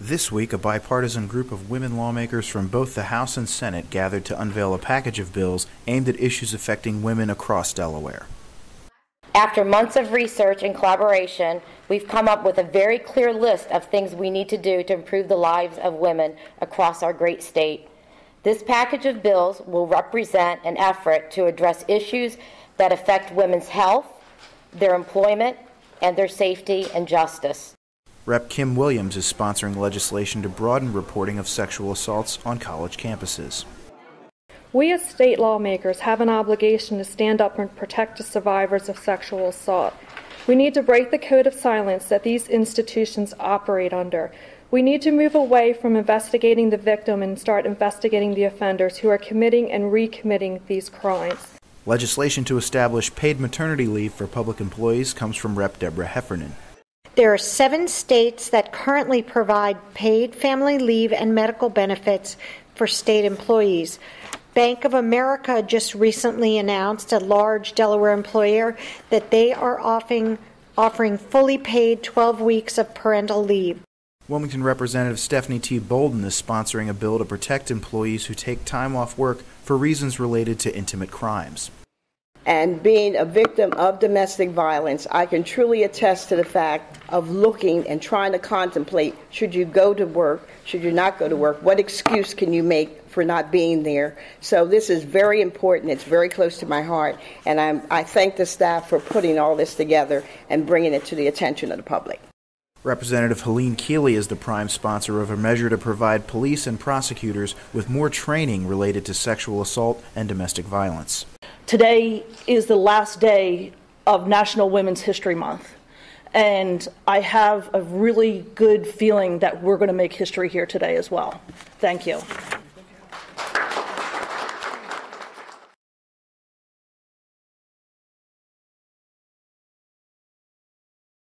This week, a bipartisan group of women lawmakers from both the House and Senate gathered to unveil a package of bills aimed at issues affecting women across Delaware. After months of research and collaboration, we've come up with a very clear list of things we need to do to improve the lives of women across our great state. This package of bills will represent an effort to address issues that affect women's health, their employment, and their safety and justice. Rep. Kim Williams is sponsoring legislation to broaden reporting of sexual assaults on college campuses. We as state lawmakers have an obligation to stand up and protect the survivors of sexual assault. We need to break the code of silence that these institutions operate under. We need to move away from investigating the victim and start investigating the offenders who are committing and recommitting these crimes. Legislation to establish paid maternity leave for public employees comes from Rep. Deborah Heffernan. There are 7 states that currently provide paid family leave and medical benefits for state employees. Bank of America just recently announced, a large Delaware employer, that they are offering fully paid 12 weeks of parental leave. Wilmington Representative Stephanie T. Bolden is sponsoring a bill to protect employees who take time off work for reasons related to intimate crimes. And being a victim of domestic violence, I can truly attest to the fact of looking and trying to contemplate, should you go to work, should you not go to work, what excuse can you make for not being there? So this is very important. It's very close to my heart, and I thank the staff for putting all this together and bringing it to the attention of the public. Representative Helene Keeley is the prime sponsor of a measure to provide police and prosecutors with more training related to sexual assault and domestic violence. Today is the last day of National Women's History Month, and I have a really good feeling that we're going to make history here today as well. Thank you.